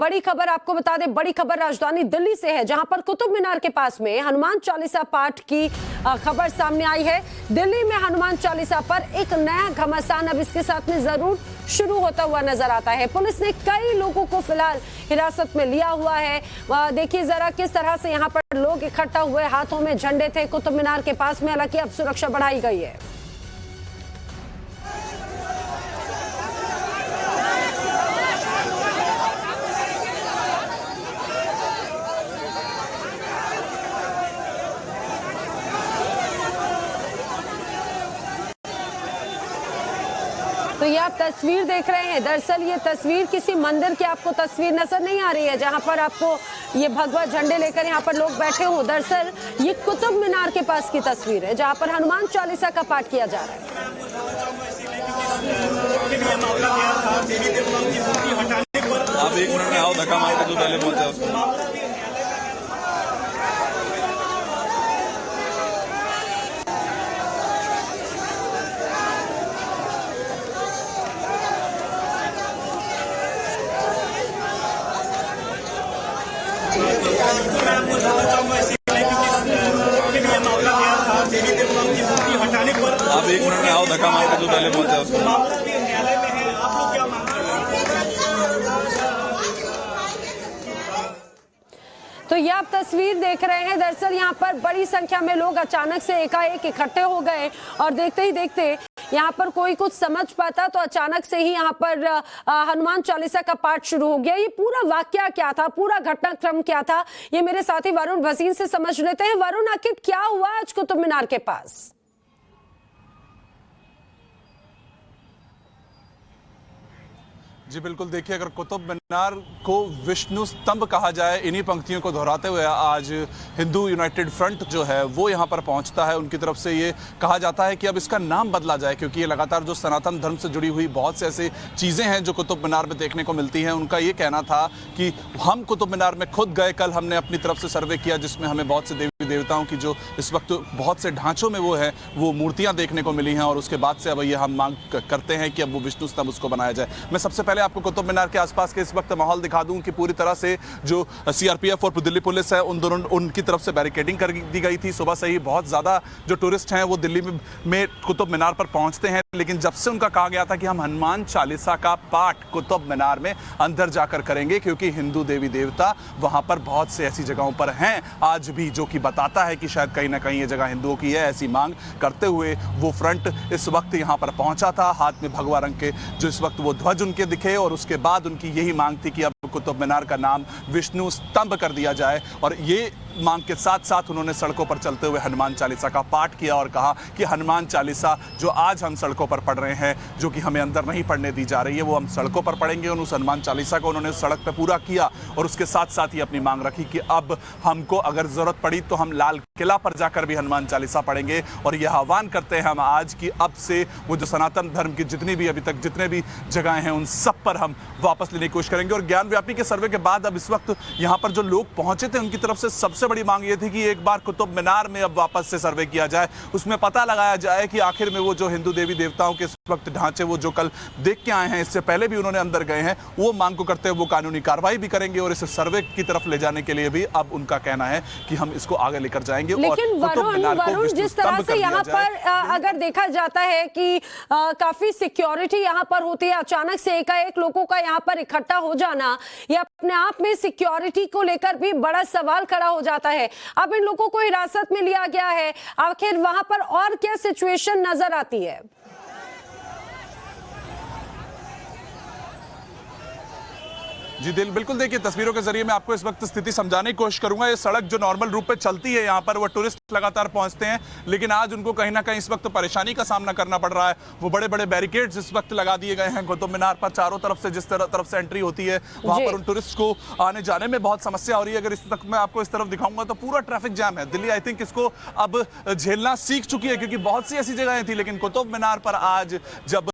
बड़ी खबर आपको बता दें, बड़ी खबर राजधानी दिल्ली से है, जहां पर कुतुब मीनार के पास में हनुमान चालीसा पाठ की खबर सामने आई है। दिल्ली में हनुमान चालीसा पर एक नया घमासान अब इसके साथ में जरूर शुरू होता हुआ नजर आता है। पुलिस ने कई लोगों को फिलहाल हिरासत में लिया हुआ है। देखिए जरा किस तरह से यहाँ पर लोग इकट्ठा हुए, हाथों में झंडे थे कुतुब मीनार के पास में। हालांकि अब सुरक्षा बढ़ाई गई है। तो ये आप तस्वीर देख रहे हैं, दरअसल ये तस्वीर किसी मंदिर की आपको तस्वीर नजर नहीं आ रही है, जहां पर आपको ये भगवा झंडे लेकर यहाँ पर लोग बैठे हों। दरअसल ये कुतुब मीनार के पास की तस्वीर है, जहां पर हनुमान चालीसा का पाठ किया जा रहा है। आप एक मिनट में आओ, धक्का मार के जो पहले पहुंचे उसको। आप एक मिनट में आओ, धक्का मार के जो पहले पहुंचे उसको। तो ये आप तस्वीर देख रहे हैं, दरअसल यहाँ पर बड़ी संख्या में लोग अचानक से एकाएक इकट्ठे हो गए और देखते ही देखते यहाँ पर कोई कुछ समझ पाता तो अचानक से ही यहाँ पर हनुमान चालीसा का पाठ शुरू हो गया। ये पूरा वाकया क्या था, पूरा घटनाक्रम क्या था, ये मेरे साथी वरुण भसीन से समझ लेते हैं। वरुण, आखिर क्या हुआ आज कुतुब मीनार के पास? जी बिल्कुल, देखिए अगर कुतुब मीनार को विष्णु स्तंभ कहा जाए, इन्हीं पंक्तियों को दोहराते हुए आज हिंदू यूनाइटेड फ्रंट जो है वो यहाँ पर पहुँचता है। उनकी तरफ से ये कहा जाता है कि अब इसका नाम बदला जाए, क्योंकि ये लगातार जो सनातन धर्म से जुड़ी हुई बहुत से ऐसी चीज़ें हैं जो कुतुब मीनार में देखने को मिलती हैं। उनका ये कहना था कि हम कुतुब मीनार में खुद गए, कल हमने अपनी तरफ से सर्वे किया जिसमें हमें बहुत से देवी देवताओं की जो इस वक्त बहुत से ढांचों में वो है वो मूर्तियाँ देखने को मिली हैं, और उसके बाद से अब ये हम मांग करते हैं कि अब वो विष्णु स्तंभ उसको बनाया जाए। मैं सबसे पहले आपको कुतुब मीनार के आसपास के इस वक्त माहौल दिखा दूं कि पूरी तरह से जो सीआरपीएफ और दिल्ली पुलिस है उनकी तरफ से बैरिकेडिंग कर दी गई थी। सुबह से ही बहुत ज्यादा जो टूरिस्ट हैं वो दिल्ली में कुतुब मीनार पर पहुंचते हैं, लेकिन जब से उनका कहा गया था कि हम हनुमान चालीसा का पाठ कुतुब मीनार में अंदर जाकर करेंगे, क्योंकि हिंदू देवी देवता वहां पर बहुत से ऐसी जगहों पर हैं आज भी, जो कि बताता है कि शायद कहीं ना कहीं ये जगह हिंदुओं की है। ऐसी मांग करते हुए वो फ्रंट इस वक्त यहां पर पहुंचा था, हाथ में भगवा रंग के जो इस वक्त वो ध्वज उनके दिखे, और उसके बाद उनकी यही मांग थी कि अब कुतुब मीनार का नाम विष्णु स्तंभ कर दिया जाए। और ये मांग के साथ साथ उन्होंने सड़कों पर चलते हुए हनुमान चालीसा का पाठ किया और कहा कि हनुमान चालीसा जो आज हम सड़कों पर पढ़ रहे हैं, जो कि हमें अंदर नहीं पढ़ने दी जा रही है, वो हम सड़कों पर पढ़ेंगे। और उस हनुमान चालीसा को उन्होंने सड़क पर पूरा किया, और उसके साथ साथ ही अपनी मांग रखी कि अब हमको अगर जरूरत पड़ी तो हम लाल किला पर जाकर भी हनुमान चालीसा पढ़ेंगे। और यह आह्वान करते हैं हम आज कि अब से वो जो सनातन धर्म की जितनी भी अभी तक जितने भी जगहें हैं उन सब पर हम वापस लेने की कोशिश करेंगे। और ज्ञान व्यापी के सर्वे के बाद अब इस वक्त यहाँ पर जो लोग पहुंचे थे उनकी तरफ से सबसे बड़ी मांग ये थी कि एक बार कुतुब मीनार में अब वापस से सर्वे किया जाए, उसमें पता लगाया जाए कि आखिर में वो जो हिंदू देवी देवताओं के इस वक्त ढांचे वो जो कल देख के आए हैं, इससे पहले भी उन्होंने अंदर गए हैं, वो मांग को करते हुए वो कानूनी कार्रवाई भी करेंगे। और इस सर्वे की तरफ ले जाने के लिए भी अब उनका कहना है कि हम इसको आगे लेकर जाएंगे। लेकिन वरुण, जिस तरह से यहाँ पर अगर देखा जाता है कि काफी सिक्योरिटी यहाँ पर होती है, अचानक से एकाएक लोगों का यहाँ पर इकट्ठा हो जाना, ये अपने आप में सिक्योरिटी को लेकर भी बड़ा सवाल खड़ा हो जाता है। अब इन लोगों को हिरासत में लिया गया है, आखिर वहां पर और क्या सिचुएशन नजर आती है? जी बिल्कुल, देखिए तस्वीरों के जरिए मैं आपको इस वक्त स्थिति समझाने की कोशिश करूंगा। ये सड़क जो नॉर्मल रूप पे चलती है, यहाँ पर वो टूरिस्ट लगातार पहुंचते हैं, लेकिन आज उनको कहीं ना कहीं इस वक्त परेशानी का सामना करना पड़ रहा है। वो बड़े बड़े बैरिकेड्स इस वक्त लगा दिए गए हैं कुतुब मीनार पर, चारों तरफ से जिस तरफ से एंट्री होती है वहां पर उन टूरिस्ट को आने जाने में बहुत समस्या हो रही है। अगर इस तक मैं आपको इस तरफ दिखाऊंगा तो पूरा ट्रैफिक जैम है। दिल्ली आई थिंक इसको अब झेलना सीख चुकी है, क्योंकि बहुत सी ऐसी जगहें थी, लेकिन कुतुब मीनार पर आज जब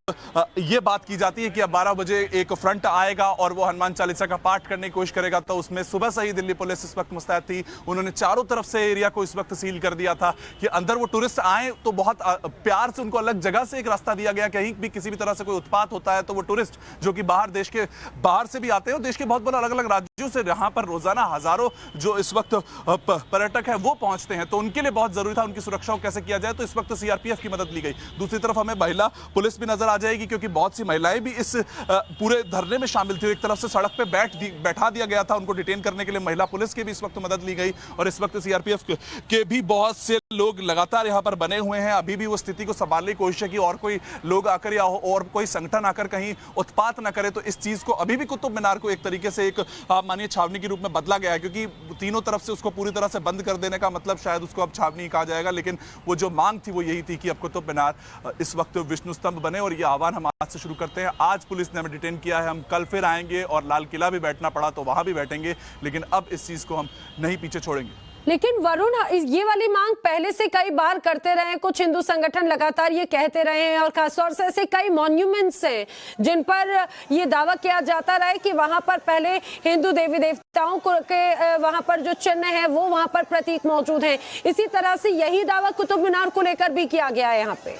ये बात की जाती है कि अब 12 बजे एक फ्रंट आएगा और वो हनुमान चालीसा चालीसा का पाठ करने की कोशिश करेगा, तो उसमें सुबह से ही दिल्ली पुलिस इस वक्त मुस्तैद थी। उन्होंने चारों तरफ से एरिया को इस वक्त सील कर दिया था कि अंदर वो टूरिस्ट आए तो बहुत प्यार से उनको अलग जगह से एक रास्ता दिया गया। कहीं भी किसी भी तरह से कोई उत्पात होता है तो वो टूरिस्ट जो कि देश के बाहर से भी आते हैं और देश के बहुत अलग अलग राज्यों से यहाँ पर रोजाना हजारों जो इस वक्त पर्यटक है वो पहुंचते हैं, तो उनके लिए बहुत जरूरी था उनकी सुरक्षा को कैसे किया जाए। तो इस वक्त सीआरपीएफ की मदद ली गई। दूसरी तरफ हमें महिला पुलिस भी नजर आ जाएगी, क्योंकि बहुत सी महिलाएं भी इस पूरे धरने में शामिल थी। एक तरफ से सड़क पे बैठा दिया गया था, उनको डिटेन करने के लिए महिला पुलिस की भी इस वक्त मदद ली गई। और इस वक्त सीआरपीएफ के भी बहुत से लोग लगातार यहाँ पर बने हुए हैं। अभी भी वो स्थिति को संभालने की कोशिश है कि और कोई लोग आकर या और कोई संगठन आकर कहीं उत्पात ना करे। तो इस चीज को अभी भी कुतुब मीनार को एक तरीके से एक मानिए छावनी के रूप में बदला गया है, क्योंकि तीनों तरफ से उसको पूरी तरह से बंद कर देने का मतलब शायद उसको अब छावनी कहा जाएगा, लेकिन वो जो मांग थी वो यही थी कि अब कुतुब मीनार इस वक्त विष्णु स्तंभ बने। और ये आह्वान हम आज से शुरू करते हैं। आज पुलिस ने हमें डिटेन किया है, हम कल फिर आएंगे और लाल किला भी बैठना पड़ा तो वहां भी बैठेंगे, लेकिन अब इस चीज को हम नहीं पीछे छोड़ेंगे। लेकिन वरुण, ये वाली मांग पहले से कई बार करते रहे हैं, कुछ हिंदू संगठन लगातार ये कहते रहे हैं और खासतौर से ऐसे कई मॉन्यूमेंट्स हैं जिन पर ये दावा किया जाता रहा है कि वहां पर पहले हिंदू देवी देवताओं के वहां पर जो चिन्ह है वो वहां पर प्रतीक मौजूद हैं। इसी तरह से यही दावा कुतुब मीनार को लेकर भी किया गया है यहाँ पे।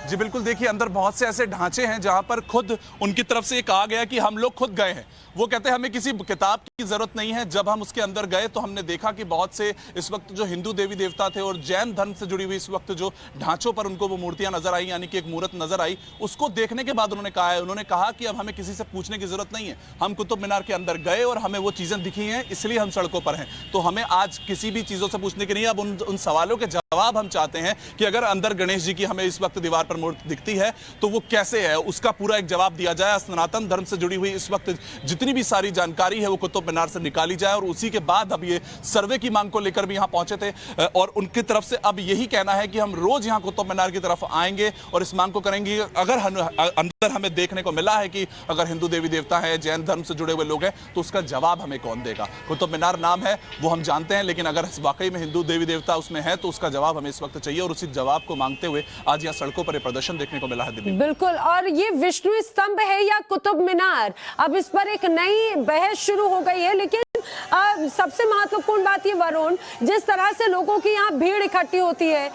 जी बिल्कुल, देखिए अंदर बहुत से ऐसे ढांचे हैं जहां पर खुद उनकी तरफ से ये कहा गया कि हम लोग खुद गए हैं। वो कहते हैं हमें किसी किताब की जरूरत नहीं है। जब हम उसके अंदर गए तो हमने देखा कि बहुत से इस वक्त जो हिंदू देवी देवता थे और जैन धर्म से जुड़ी हुई इस वक्त जो ढांचों पर उनको वो मूर्तियां नजर आई, यानी कि एक मूर्त नजर आई। उसको देखने के बाद उन्होंने कहा कि अब हमें किसी से पूछने की जरूरत नहीं है। हम कुतुब मीनार के अंदर गए और हमें वो चीजें दिखी हैं, इसलिए हम सड़कों पर हैं। तो हमें आज किसी भी चीजों से पूछने की नहीं है। अब उन सवालों के जवाब हम चाहते हैं कि अगर अंदर गणेश जी की हमें इस वक्त दीवार पर मूर्ति दिखती है तो वो कैसे है, उसका पूरा एक जवाब दिया जाए। सनातन धर्म से जुड़ी हुई इस वक्त जितनी भी सारी जानकारी है वो कुतुब मीनार से निकाली जाए। और उसी के बाद अब ये सर्वे की मांग को लेकर भी यहां पहुंचे थे और उनकी तरफ से अब यही कहना है कि हम रोज यहां कुतुब मीनार की तरफ आएंगे और इस मांग को करेंगे। अगर अंदर हमें देखने को मिला है कि अगर हिंदू देवी देवता है, जैन धर्म से जुड़े हुए लोग हैं, तो उसका जवाब हमें कौन देगा। कुतुब मीनार नाम है वो हम जानते हैं, लेकिन अगर वाकई में हिंदू देवी देवता उसमें है तो उसका जवाब हमें इस वक्त चाहिए। और उसी जवाब को मांगते हुए आज यहाँ सड़कों पर प्रदर्शन देखने को मिला है। बिल्कुल, और ये विष्णु स्तंभ है या कुतुब मीनार, अब इस पर एक नई बहस शुरू हो गई है। लेकिन सबसे महत्वपूर्ण बात ये वरुण, जिस तरह से लोगों की यहाँ भीड़ इकट्ठी होती है,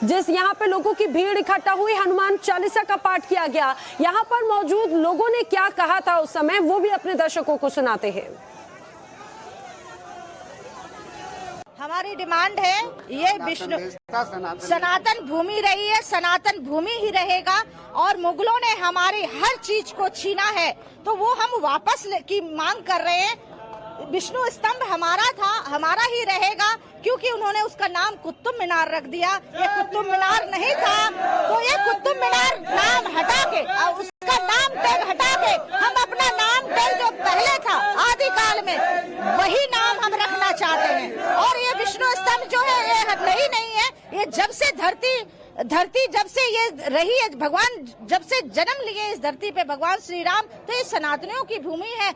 जिस यहाँ पे लोगों की भीड़ इकट्ठा हुई, हनुमान चालीसा का पाठ किया गया, यहाँ पर मौजूद लोगों ने क्या कहा था उस समय, वो भी अपने दर्शकों को सुनाते हैं। हमारी डिमांड है ये विष्णु सनातन भूमि रही है, सनातन भूमि ही रहेगा। और मुगलों ने हमारी हर चीज को छीना है तो वो हम वापस की मांग कर रहे हैं। विष्णु स्तंभ हमारा था, हमारा ही रहेगा, क्योंकि उन्होंने उसका नाम कुतुब मीनार रख दिया। ये कुतुब मीनार नहीं था, तो ये कुतुब मीनार नाम हटा के और उसका नाम टैग हटा के हम अपना नाम टैग जो पहले था आदिकाल में वही नाम हम रखना चाहते हैं। और ये विष्णु स्तंभ जो है ये नहीं है, ये जब से धरती जब से ये रही है, भगवान जब से जन्म लिए इस धरती पे भगवान श्री राम, तो ये सनातनियों की भूमि है।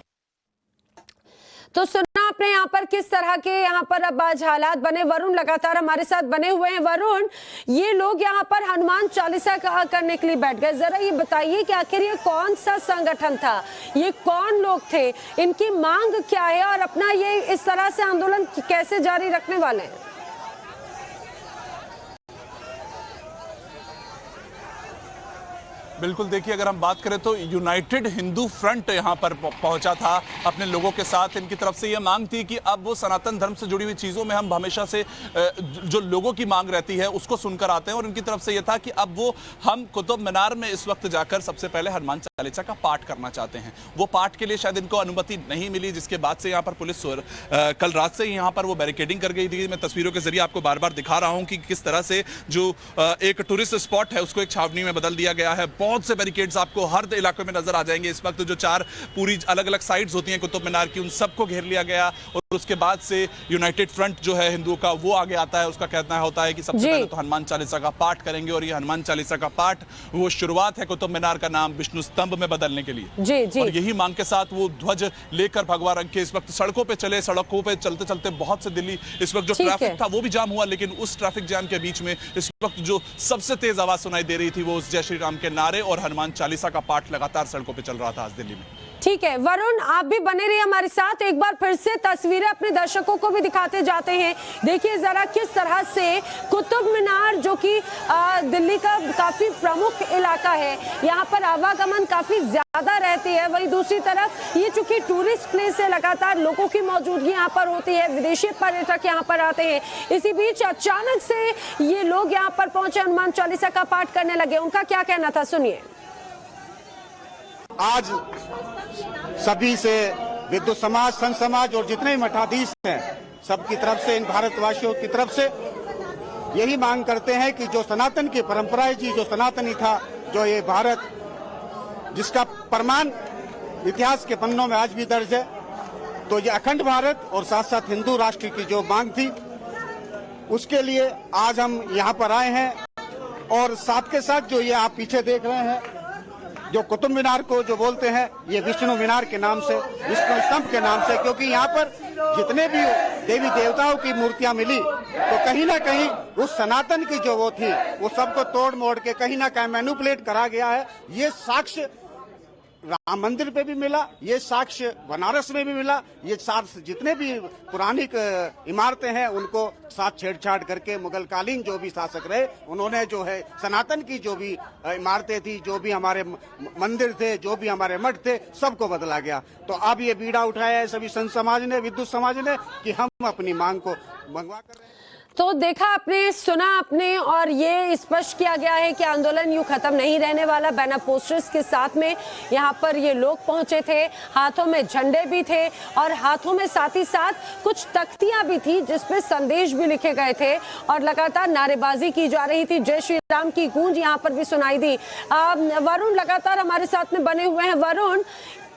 तो सुना आपने यहाँ पर किस तरह के यहाँ पर अब आज हालात बने। वरुण लगातार हमारे साथ बने हुए हैं। वरुण, ये लोग यहाँ पर हनुमान चालीसा करने के लिए बैठ गए, जरा ये बताइए कि आखिर ये कौन सा संगठन था, ये कौन लोग थे, इनकी मांग क्या है और अपना ये इस तरह से आंदोलन कैसे जारी रखने वाले हैं? बिल्कुल, देखिए अगर हम बात करें तो यूनाइटेड हिंदू फ्रंट यहां पर पहुंचा था अपने लोगों के साथ। इनकी तरफ से यह मांग थी कि अब वो सनातन धर्म से जुड़ी हुई चीज़ों में हम हमेशा से जो लोगों की मांग रहती है उसको सुनकर आते हैं। और इनकी तरफ से यह था कि अब वो हम कुतुब मीनार में इस वक्त जाकर सबसे पहले हनुमान चालीसा का पाठ करना चाहते हैं। वो पाठ के लिए शायद इनको अनुमति नहीं मिली, जिसके बाद से यहाँ पर पुलिस कल रात से यहाँ पर वो बैरिकेडिंग कर गई थी। मैं तस्वीरों के जरिए आपको बार बार दिखा रहा हूँ कि किस तरह से जो एक टूरिस्ट स्पॉट है उसको एक छावनी में बदल दिया गया है। बहुत से बैरिकेड्स आपको हर इलाके में नजर आ जाएंगे। इस वक्त जो 4 पूरी अलग अलग साइड्स होती हैं कुतुब मीनार की, उन सबको घेर लिया गया और उसके बाद से यूनाइटेड फ्रंट जो है हिंदुओं का वो आगे आता है। उसका कहना होता है कि सबसे पहले तो हनुमान चालीसा का पाठ करेंगे और ये हनुमान चालीसा का पाठ वो शुरुआत है कुतुब मीनार का नाम विष्णु स्तंभ में बदलने के लिए। और यही मांग के साथ वो ध्वज लेकर भगवा रंग के इस वक्त सड़कों पे चले। सड़कों पे चलते चलते बहुत से दिल्ली इस वक्त जो ट्रैफिक था वो भी जाम हुआ, लेकिन उस ट्रैफिक जाम के बीच में इस वक्त जो सबसे तेज आवाज सुनाई दे रही थी वो उस जय श्री राम के नारे और हनुमान चालीसा का पाठ लगातार सड़कों पे चल रहा था आज दिल्ली में। ठीक है वरुण, आप भी बने रहिए हमारे साथ। एक बार फिर से तस्वीरें अपने दर्शकों को भी दिखाते जाते हैं। देखिए जरा किस तरह से कुतुब मीनार जो कि दिल्ली का काफी प्रमुख इलाका है, यहाँ पर आवागमन काफी ज्यादा रहती है। वहीं दूसरी तरफ ये चूंकि टूरिस्ट प्लेस है, लगातार लोगों की मौजूदगी यहाँ पर होती है, विदेशी पर्यटक यहाँ पर आते हैं। इसी बीच अचानक से ये लोग यहाँ पर पहुंचे, हनुमान चालीसा का पाठ करने लगे। उनका क्या कहना था, सुनिए। आज सभी से विद्वत समाज, संत समाज और जितने भी मठाधीश हैं सबकी तरफ से, इन भारतवासियों की तरफ से यही मांग करते हैं कि जो सनातन की परंपराएं थी, जो सनातनी था, जो ये भारत जिसका प्रमाण इतिहास के पन्नों में आज भी दर्ज है, तो ये अखंड भारत और साथ साथ हिंदू राष्ट्र की जो मांग थी उसके लिए आज हम यहाँ पर आए हैं। और साथ के साथ जो ये आप पीछे देख रहे हैं, जो कुतुब मीनार को जो बोलते हैं, ये विष्णु मीनार के नाम से, विष्णु स्तंभ के नाम से, क्योंकि यहाँ पर जितने भी देवी देवताओं की मूर्तियां मिली तो कहीं ना कहीं उस सनातन की जो वो थी वो सबको तोड़ मोड़ के कहीं ना कहीं मैनिपुलेट करा गया है। ये साक्ष्य राम मंदिर पे भी मिला, ये साक्ष्य बनारस में भी मिला। ये साक्ष्य जितने भी पुरानी इमारतें हैं उनको साथ छेड़छाड़ करके मुगलकालीन जो भी शासक रहे उन्होंने जो है सनातन की जो भी इमारतें थी, जो भी हमारे मंदिर थे, जो भी हमारे मठ थे, सबको बदला गया। तो अब ये बीड़ा उठाया है सभी संत समाज ने, विद्वत समाज ने, कि हम अपनी मांग को मंगवा कर रहे हैं। तो देखा आपने, सुना आपने, और ये स्पष्ट किया गया है कि आंदोलन यूं खत्म नहीं रहने वाला। बैनर पोस्टर्स के साथ में यहाँ पर ये लोग पहुंचे थे, हाथों में झंडे भी थे और हाथों में साथ ही साथ कुछ तख्तियां भी थी जिसमें संदेश भी लिखे गए थे और लगातार नारेबाजी की जा रही थी। जय श्री राम की गूंज यहाँ पर भी सुनाई दी। वरुण लगातार हमारे साथ में बने हुए हैं। वरुण,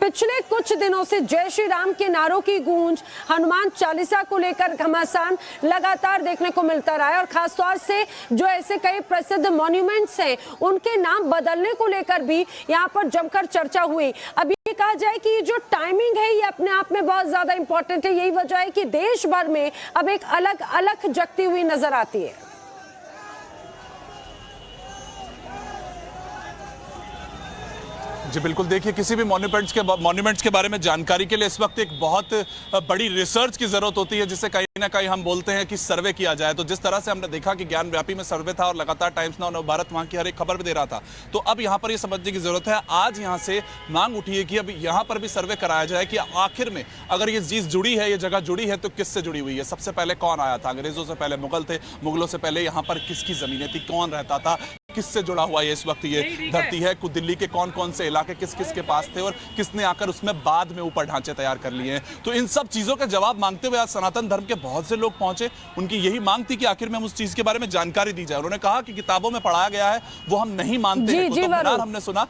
पिछले कुछ दिनों से जय श्री राम के नारों की गूंज, हनुमान चालीसा को लेकर घमासान लगातार देखने को मिलता रहा है और खासतौर से जो ऐसे कई प्रसिद्ध मॉन्यूमेंट्स हैं उनके नाम बदलने को लेकर भी यहाँ पर जमकर चर्चा हुई। अब ये कहा जाए कि जो टाइमिंग है ये अपने आप में बहुत ज्यादा इंपॉर्टेंट है। यही वजह है कि देश भर में अब एक अलग अलग जगती हुई नजर आती है। जी बिल्कुल, देखिए किसी भी मॉन्यूमेंट्स के बारे में जानकारी के लिए इस वक्त एक बहुत बड़ी रिसर्च की जरूरत होती है, जिसे कहीं ना कहीं हम बोलते हैं कि सर्वे किया जाए। तो जिस तरह से हमने देखा कि ज्ञान व्यापी में सर्वे था और लगातार टाइम्स नाउ नवभारत वहां की हर एक खबर भी दे रहा था, तो अब यहां पर ये समझने की जरूरत है। आज यहां से मांग उठी है कि अब यहां पर भी सर्वे कराया जाए कि आखिर में अगर ये चीज जुड़ी है, ये जगह जुड़ी है, तो किससे जुड़ी हुई है। सबसे पहले कौन आया था? अंग्रेजों से पहले मुगल थे, मुगलों से पहले यहां पर किसकी जमीनें थी, कौन रहता था, किससे जुड़ा हुआ है इस वक्त ये धरती है, दिल्ली के कौन कौन से इलाके किस किस के पास थे और किसने आकर उसमें बाद में ऊपर ढांचे तैयार कर लिए हैं। तो इन सब चीजों का जवाब मांगते हुए आज सनातन धर्म के बहुत से लोग पहुंचे। उनकी यही मांग थी कि आखिर में हम उस चीज के बारे में जानकारी दी जाए। उन्होंने कहा कि किताबों में पढ़ाया गया है वो हम नहीं मानते हैं। कुतुब मीनार हमने सुना,